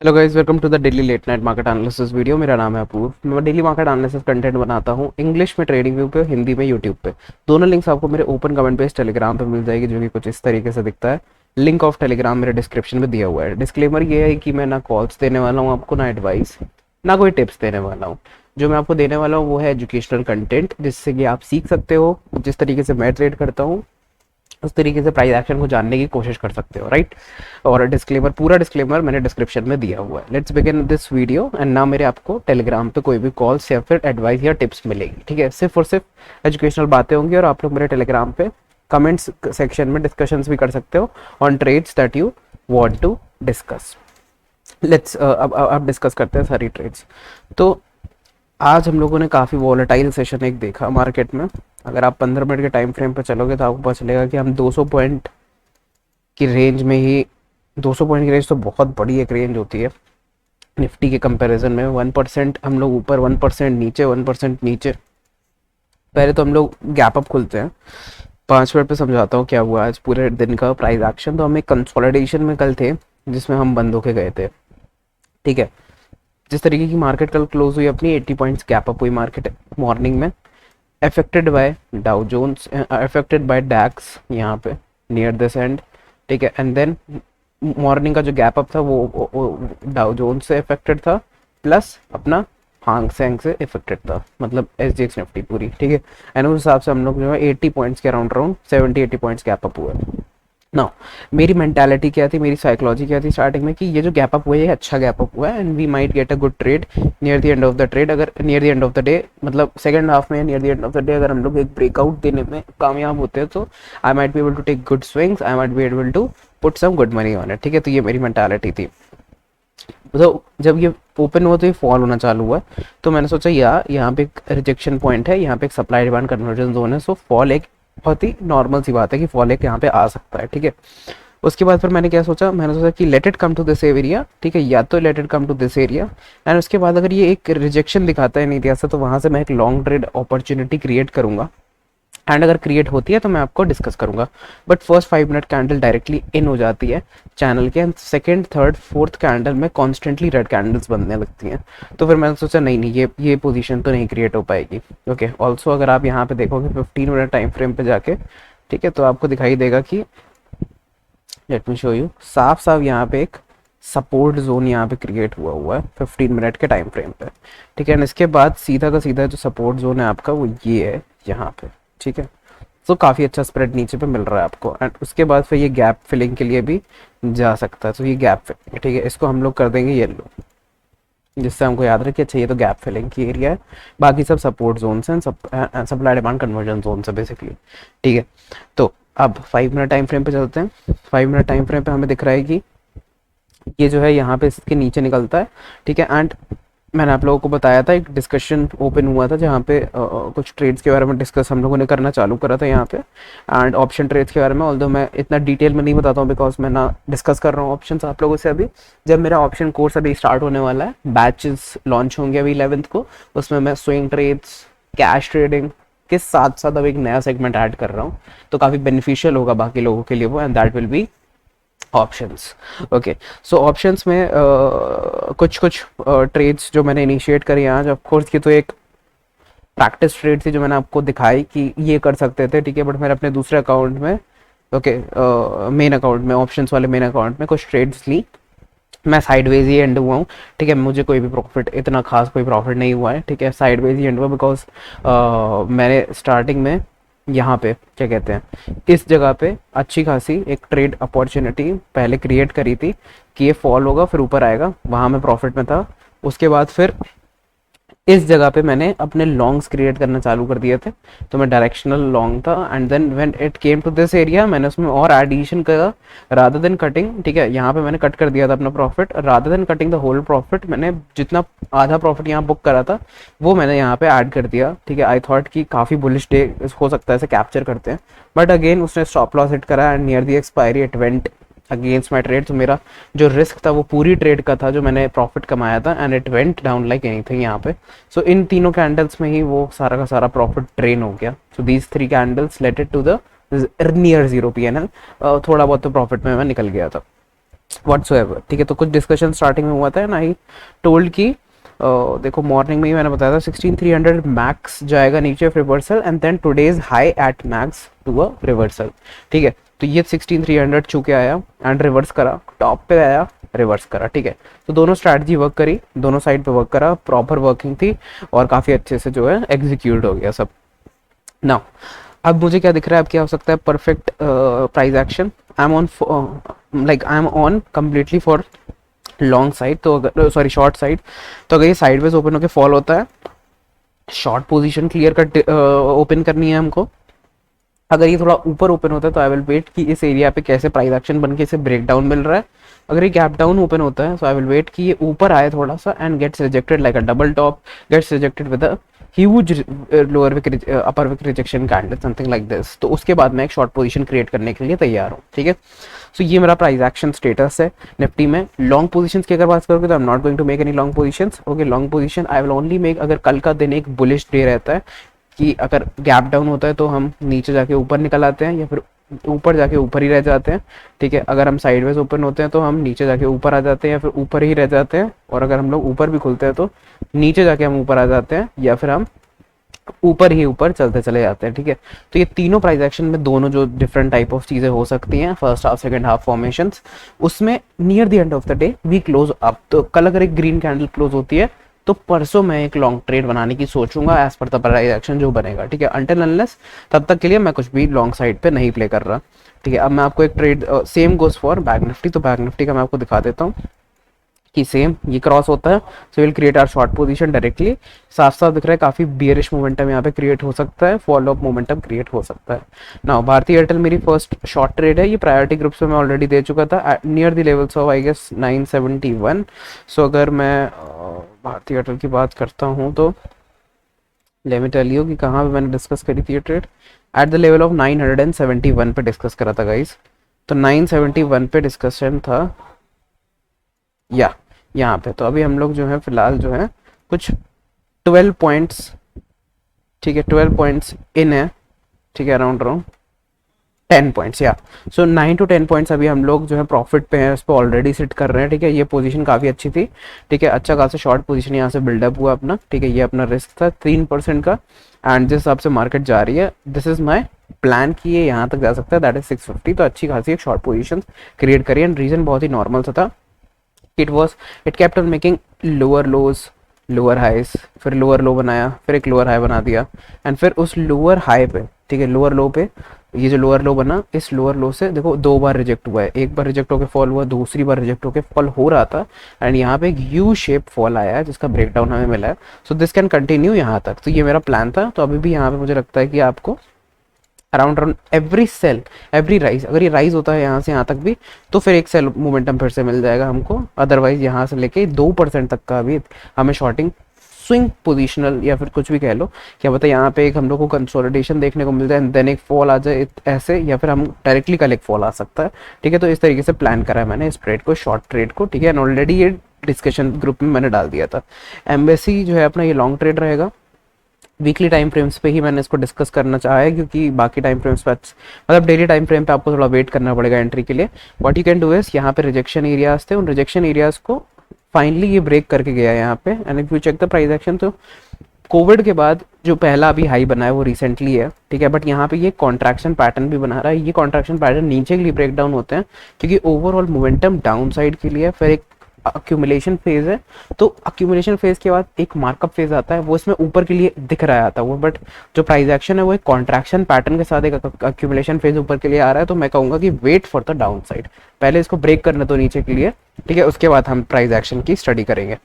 Hello guys, welcome to the daily late night market analysis video. मेरा नाम है अपूर्व। मैं डेली मार्केट एनालिसिस कंटेंट बनाता हूँ इंग्लिश में ट्रेडिंग व्यू पे, हिंदी में यूट्यूब पे। दोनों लिंक्स आपको मेरे ओपन कमेंट पेज टेलीग्राम पे मिल जाएगी, जो कि कुछ इस तरीके से दिखता है। लिंक ऑफ टेलीग्राम मेरे डिस्क्रिप्शन में दिया हुआ है। डिस्क्लेमर ये है कि मैं ना कॉल्स देने वाला हूँ आपको, ना एडवाइस, ना कोई टिप्स देने वाला हूँ। जो मैं आपको देने वाला हूँ वो है एजुकेशनल कंटेंट, जिससे कि आप सीख सकते हो। जिस तरीके से मैं ट्रेड करता हूँ उस तरीके से प्राइस एक्शन को जानने की कोशिश कर सकते हो, राइट। और डिस्क्लेमर, पूरा डिस्क्लेमर मैंने डिस्क्रिप्शन में दिया हुआ है। Let's begin this video. And ना मेरे आपको टेलीग्राम पे कोई भी कॉल्स या फिर एडवाइस या टिप्स मिलेगी, ठीक है। सिर्फ और सिर्फ एजुकेशनल बातें होंगी, और आप लोग मेरे टेलीग्राम पे कमेंट्स सेक्शन में डिस्कशंस भी कर सकते हो on trades that you want to discuss. Let's अब डिस्कस करते हैं सारी ट्रेड्स। तो आज हम लोगों ने काफ़ी वॉलेटाइल सेशन एक देखा मार्केट में। अगर आप 15 मिनट के टाइम फ्रेम पर चलोगे तो आपको पता चलेगा कि हम 200 पॉइंट की रेंज में ही, 200 पॉइंट की रेंज तो बहुत बड़ी एक रेंज होती है निफ्टी के कंपैरिजन में। 1% हम लोग ऊपर, 1% नीचे, 1% नीचे। पहले तो हम लोग गैप अप खुलते हैं। 5 मिनट पे समझाता हूँ क्या हुआ आज पूरे दिन का प्राइस एक्शन। तो हम एक कंसोलिडेशन में कल थे, जिसमें हम बंद होके गए थे, ठीक है। जिस तरीके की मार्केट कल क्लोज हुई अपनी, 80 पॉइंट्स गैप अप हुई मार्केट मॉर्निंग में, affected by Dow Jones, affected by DAX यहाँ पे नियर दिस एंड, ठीक है। एंड देन मॉर्निंग का जो गैप अप था वो डाउ जोन्स से अफेक्टेड था, प्लस अपना हांग सेंग से इफेक्टेड था, मतलब एस जी एक्स निफ्टी पूरी, ठीक है। एंड उस हिसाब से हम लोग जो है 80 पॉइंट्स के around around 70-80 points gap up हुआ है। ना मेरी मेंटालिटी क्या थी, मेरी साइकोलॉजी क्या थी स्टार्टिंग में, कि ये जो गैप अप हुआ है ये अच्छा गैप अप हुआ है and we might get a good trade near the end of the trade. अगर near the end of the day, मतलब सेकंड हाफ में near the end of the day, अगर हम लोग एक ब्रेकआउट देने में कामयाब होते हैं तो I might be able to take good swings, I might be able to put some good money on it, ठीक है। तो ये मेरी मेंटालिटी थी। तो जब ये ओपन हुआ तो ये फॉल होना चालू हुआ, तो मैंने सोचा यार यहाँ पे एक रिजेक्शन पॉइंट है, यहाँ पे एक सप्लाई डिमांड कन्वर्जन जोन है, सो फॉल एक बहुत ही नॉर्मल सी बात है कि फॉल एक यहाँ पे आ सकता है, ठीक है। उसके बाद फिर मैंने क्या सोचा, मैंने सोचा कि let it come to this area, ठीक है, या तो let it come to this area. And उसके बाद अगर ये एक रिजेक्शन दिखाता है नहीं दिया तो वहां से मैं एक लॉन्ग ट्रेड अपॉर्चुनिटी क्रिएट करूंगा। एंड अगर क्रिएट होती है तो मैं आपको डिस्कस करूंगा। But first 5 minute candle directly in हो जाती है चैनल के, and second, third, fourth candle में कॉन्स्टेंटली रेड कैंडल्स बनने लगती हैं। तो फिर मैंने सोचा नहीं नहीं, ये पोजीशन तो नहीं क्रिएट हो पाएगी, ओके। ऑल्सो अगर आप यहाँ पे देखोगे 15 मिनट टाइम फ्रेम पे जाके, ठीक है, तो आपको दिखाई देगा कि, लेट मी शो यू, साफ साफ यहाँ पे एक सपोर्ट जोन यहाँ पे क्रिएट हुआ है 15 मिनट के टाइम फ्रेम पे, ठीक है। एंड इसके बाद सीधा का सीधा जो सपोर्ट जोन है आपका वो ये है यहाँ पे, ठीक है। तो काफ़ी अच्छा स्प्रेड नीचे पे मिल रहा है आपको। एंड उसके बाद फिर ये गैप फिलिंग के लिए भी जा सकता है, तो ये गैप फिलिंग, ठीक है, इसको हम लोग कर देंगे येलो, जिससे हमको याद रहे कि अच्छा ये तो गैप फिलिंग की एरिया है, बाकी सब सपोर्ट जोन हैं, सब सप्लाई डिमांड कन्वर्जन जोन है बेसिकली, ठीक है। तो अब 5 मिनट टाइम फ्रेम पे चलते हैं। 5 मिनट टाइम फ्रेम पे हमें दिख रहा है कि ये जो है यहाँ पे इसके नीचे निकलता है, ठीक है। एंड मैंने आप लोगों को बताया था, एक डिस्कशन ओपन हुआ था जहाँ पे कुछ ट्रेड्स के बारे में डिस्कस हम लोगों ने करना चालू करा था यहाँ पे, एंड ऑप्शन ट्रेड्स के बारे में। ऑल्दो मैं इतना डिटेल में नहीं बताता हूँ बिकॉज मैं ना डिस्कस कर रहा हूँ ऑप्शंस आप लोगों से अभी। जब मेरा ऑप्शन कोर्स अभी स्टार्ट होने वाला है, बैचेस लॉन्च होंगे अभी 11th को, उसमें मैं स्विंग ट्रेड्स, कैश ट्रेडिंग के साथ साथ अब एक नया सेगमेंट ऐड कर रहा हूँ, तो काफ़ी बेनिफिशियल होगा बाकी लोगों के लिए वो, and that will be options, okay. So options में कुछ कुछ ट्रेड्स जो मैंने इनिशिएट करी आज, ऑफ कोर्स ये तो एक प्रैक्टिस ट्रेड थी जो मैंने आपको दिखाई कि ये कर सकते थे, ठीक है। बट मैंने अपने दूसरे अकाउंट में, ओके, मेन अकाउंट में, ऑप्शंस वाले मेन अकाउंट में कुछ ट्रेड्स ली। मैं साइडवेज ही एंड हुआ हूँ, ठीक है। मुझे कोई भी प्रॉफिट, इतना खास कोई प्रॉफिट नहीं हुआ है, ठीक है। साइडवेज ही एंड हुआ बिकॉज मैंने स्टार्टिंग में यहाँ पे क्या कहते हैं, इस जगह पे अच्छी खासी एक ट्रेड अपॉर्चुनिटी पहले क्रिएट करी थी कि ये फॉल होगा फिर ऊपर आएगा, वहाँ मैं प्रॉफिट में था। उसके बाद फिर इस जगह पे मैंने अपने लॉन्ग्स क्रिएट करना चालू कर दिए थे, तो मैं डायरेक्शनल लॉन्ग था। And then when it came to this area मैंने उसमें और एडिशन करा रादर देन कटिंग, ठीक है। यहाँ पे मैंने कट कर दिया था अपना profit, rather than cutting the whole profit, मैंने जितना आधा प्रॉफिट यहाँ बुक करा था वो मैंने यहाँ पे ऐड कर दिया, ठीक है। आई थॉट कि काफ़ी बुलिश डे हो सकता है, इसे कैप्चर करते हैं। बट अगेन उसने स्टॉप लॉस हिट करा and near the expiry it went against my trade. तो मेरा जो रिस्क था वो पूरी ट्रेड का था जो मैंने प्रॉफिट कमाया था, and it went down like anything यहाँ पे। सो इन तीनों कैंडल्स में ही वो सारा का सारा प्रॉफिट ड्रेन हो गया। So these 3 candles related to the near zero PNL, थोड़ा बहुत तो प्रॉफिट में मैं निकल गया था। व्हाट्सोएवर, ठीक है। तो कुछ डिस्कशन स्टार्टिंग में हुआ था एंड आई टोल्ड कि देखो मॉर्निंग में ही मैंने बताया था 16300 मैक्स जाएगा नीचे reversal and then today's high at max to a reversal, ठीक है। तो ये 16300 छू के आया एंड रिवर्स करा, टॉप पे आया, रिवर्स करा, ठीक है। तो दोनों स्ट्रैटेजी वर्क करी, दोनों साइड पे वर्क करा, प्रॉपर वर्किंग थी और काफ़ी अच्छे से जो है एग्जीक्यूट हो गया सब। नाउ अब मुझे क्या दिख रहा है, अब क्या हो सकता है, perfect price action. I am on like I am on completely for long side, तो अगर सॉरी शॉर्ट साइड, तो अगर ये साइडवेज ओपन होकर फॉल होता है, short position clear cut open करनी है हमको। अगर ये थोड़ा ऊपर ओपन होता है तो आई विल वेट कि इस एरिया पे कैसे प्राइस एक्शन बन के इसे ब्रेक डाउन मिल रहा है। अगर ये गैप डाउन ओपन होता है तो आई विल वेट कि ये ऊपर आए थोड़ा सा and gets rejected like a double top, gets rejected with a huge lower wick upper wick rejection candle, something like this. तो उसके बाद मैं एक शॉर्ट पोजीशन क्रिएट करने के लिए तैयार हूँ, ठीक है। सो ये मेरा प्राइस एक्शन स्टेटस है निफ्टी में। लॉन्ग पोजीशंस की अगर बात करोगे तो I am not going to make any long positions, okay. Long position I will only make अगर कल का दिन एक बुलिश डे रहता है कि अगर गैप डाउन होता है तो हम नीचे जाके ऊपर निकल आते हैं या फिर ऊपर जाके ऊपर ही रह जाते हैं, ठीक है। अगर हम साइडवेज ओपन होते हैं तो हम नीचे जाके ऊपर आ जाते हैं या फिर ऊपर ही रह जाते हैं, और अगर हम लोग ऊपर भी खुलते हैं तो नीचे जाके हम ऊपर आ जाते हैं या फिर हम ऊपर ही ऊपर चलते चले जाते हैं, ठीक है। तो ये तीनों प्राइस एक्शन में दोनों जो डिफरेंट टाइप ऑफ चीज़ें हो सकती हैं, first half second half formations, उसमें near the end of the day we close up. तो कल अगर एक ग्रीन कैंडल क्लोज होती है तो परसों मैं एक लॉन्ग ट्रेड बनाने की सोचूंगा as per the price action जो बनेगा, ठीक है। अनटिल अनलेस तब तक के लिए मैं कुछ भी लॉन्ग साइड पे नहीं प्ले कर रहा, ठीक है। अब मैं आपको एक trade same goes for bank Nifty, तो बैंक निफ्टी का मैं आपको दिखा देता हूँ कि सेम ये क्रॉस होता है, so will create our short position directly. साफ साफ दिख रहा है काफी बियरिश मोमेंटम यहाँ पे क्रिएट हो सकता है, फॉलो अप मोमेंटम क्रिएट हो सकता है। नाउ भारतीय एयरटेल मेरी फर्स्ट शॉर्ट ट्रेड है, ये प्रायोरिटी ग्रुप्स में मैं ऑलरेडी दे चुका था near the levels of I guess 971। So अगर मैं भारतीय एयरटेल की बात करता हूँ तो लेट मी टेल यू कि कहाँ पे मैंने डिस्कस करी थी ये trade, at the level of 971 पे डिस्कस करा था गाइज। तो 971 पे डिस्कशन था या यहाँ पे। तो अभी हम लोग जो है फिलहाल जो है कुछ 12 पॉइंट्स, ठीक है, 12 पॉइंट्स इन है, ठीक है, अराउंड 10 पॉइंट्स या सो 9 to 10 पॉइंट्स अभी हम लोग जो है प्रॉफिट पे हैं, उस पर ऑलरेडी सिट कर रहे हैं, ठीक है। ये पोजीशन काफ़ी अच्छी थी, ठीक है, अच्छा खासा शॉर्ट पोजीशन यहाँ से बिल्डअप हुआ अपना, ठीक है। ये अपना रिस्क था 3% का एंड जिस हिसाब से मार्केट जा रही है दिस इज माई प्लान कि ये यहाँ तक जा सकता है, दैट इज 650। तो अच्छी खासी एक शॉर्ट पोजीशन क्रिएट करी एंड रीजन बहुत ही नॉर्मल सा था। It kept on making lower lows lower highs, फिर लोअर लो बनाया, फिर एक लोअर हाई बना दिया एंड फिर उस लोअर हाई पे, ठीक है, लोअर लो पे ये जो लोअर लो बना, इस लोअर लो से देखो 2 बार रिजेक्ट हुआ है, एक बार रिजेक्ट होकर फॉल हुआ, दूसरी बार रिजेक्ट होकर फॉल हो रहा था एंड यहाँ पे एक यू शेप फॉल आया है जिसका ब्रेकडाउन हमें मिला है। सो दिस कैन कंटिन्यू यहाँ तक, तो ये मेरा प्लान था। तो अभी भी यहाँ पे मुझे लगता है कि आपको around every sell every rise, अगर ये राइज होता है यहाँ से यहाँ तक भी तो फिर एक सेल मोमेंटम फिर से मिल जाएगा हमको, अदरवाइज यहाँ से लेके 2% तक का भी हमें शॉर्टिंग स्विंग पोजिशनल या फिर कुछ भी कह लो, क्या पता यहाँ पे एक हम लोग को कंसोलिडेशन देखने को मिल जाए देन एक फॉल आ जाए ऐसे, या फिर हम डायरेक्टली कल एक फॉल आ सकता है, ठीक है। तो इस तरीके से प्लान करा है मैंने इस ट्रेड को, शॉर्ट ट्रेड को, ठीक है। एंड ऑलरेडी ये डिस्कशन ग्रुप में मैंने डाल दिया था। एम्बेसी जो है अपना ये लॉन्ग ट्रेड रहेगा, वीकली टाइम फ्रेम्स पे ही मैंने इसको डिस्कस करना चाहा है क्योंकि बाकी टाइम फ्रेम्स पे मतलब डेली टाइम फ्रेम पे आपको थोड़ा वेट करना पड़ेगा एंट्री के लिए। What you can do is, यहाँ पे रिजेक्शन एरियाज थे, उन रिजेक्शन एरियाज को फाइनली ये ब्रेक करके गया है यहाँ पे and if you check the price action तो कोविड के बाद जो पहला अभी हाई बना है वो रिसेंटली है, ठीक है। बट यहाँ पे ये कॉन्ट्रैक्शन पैटर्न भी बना रहा है, ये कॉन्ट्रैक्शन पैटर्न नीचे के लिए ब्रेक डाउन होते हैं क्योंकि ओवरऑल मोमेंटम डाउन साइड के लिए, फिर एक अक्यूमुलेशन फेज है, तो अक्यूमुलेशन फेज के बाद एक मार्कअप फेज आता है, वो इसमें ऊपर के लिए दिख रहा आता है वो, बट जो प्राइस एक्शन है वो एक कॉन्ट्रैक्शन पैटर्न के साथ एक अक्यूमुलेशन फेज ऊपर के लिए आ रहा है। तो मैं कहूंगा कि wait for the downside, पहले इसको ब्रेक करने दो नीचे के लिए, ठीक है, उसके बाद हम प्राइस एक्शन की स्टडी करेंगे।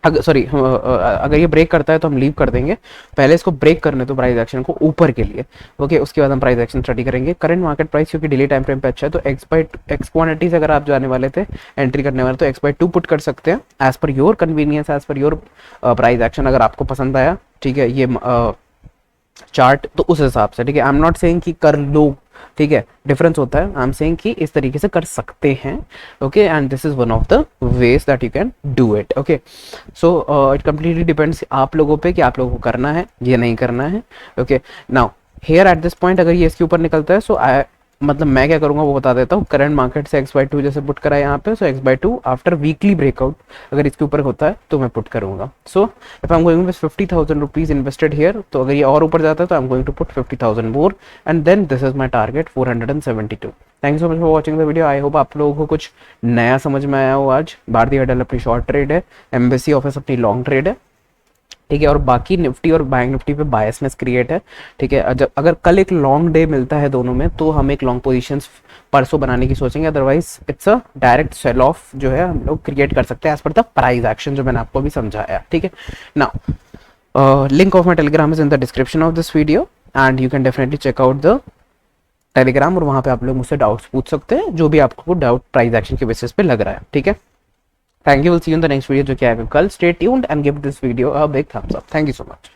अगर ये ब्रेक करता है तो हम लीव कर देंगे, पहले इसको ब्रेक करने तो प्राइस एक्शन को ऊपर के लिए, ओके, उसके बाद हम प्राइस एक्शन स्टडी करेंगे। करंट मार्केट प्राइस क्योंकि डेली टाइम फ्रेम पे अच्छा है तो एक्स क्वांटिटी से अगर आप जाने वाले थे एंट्री करने वाले तो x/2 पुट कर सकते हैं as per your convenience, as per your price action, अगर आपको पसंद आया, ठीक है, ये चार्ट तो उस हिसाब से, ठीक है। आई एम नॉट सेइंग कि कर लो, ठीक है, डिफरेंस होता है, आई एम सेइंग कि इस तरीके से कर सकते हैं, okay, and this is one of the ways that you can do it, okay. So it completely depends आप लोगों पे कि आप लोगों को करना है या नहीं करना है, okay. Now here at this point अगर ये इसके ऊपर निकलता है सो मतलब मैं क्या करूंगा वो बता देता हूँ। करंट मार्केट से x/2 जैसे पुट करा है यहाँ पे, सो x/2 आफ्टर वीकली ब्रेकआउट अगर इसके ऊपर होता है तो मैं पुट करूंगा। So if I am going with 50,000 rupees invested here, तो अगर ये और ऊपर जाता है तो I am going to put 50,000 more and then this is my target 472। Thank you so much for watching the video. I hope आप लोगों को कुछ नया समझ में आया हो। आज भारतीय एयरटेल अपनी शॉर्ट ट्रेड है, एम्बेसी ऑफिस अपनी लॉन्ग ट्रेड है, ठीक है, और बाकी निफ्टी और बैंक निफ्टी पे बायसनेस क्रिएट है, ठीक है। जब अगर कल एक लॉन्ग डे मिलता है दोनों में तो हम एक लॉन्ग पोजीशंस परसों बनाने की सोचेंगे, otherwise it's a direct sell off जो है हम लोग क्रिएट कर सकते हैं एज पर द प्राइस एक्शन, जो मैंने आपको अभी समझाया, ठीक है। Now link of my Telegram is in the description of this video and you can definitely check out the Telegram, और वहां पे आप लोग मुझसे डाउट्स पूछ सकते हैं, जो भी आपको डाउट प्राइस एक्शन के बेसिस पे लग रहा है, ठीक है। Thank you. We'll see you in the next video जो कि आएगा कल. Stay tuned and give this video a big thumbs up. Thank you so much.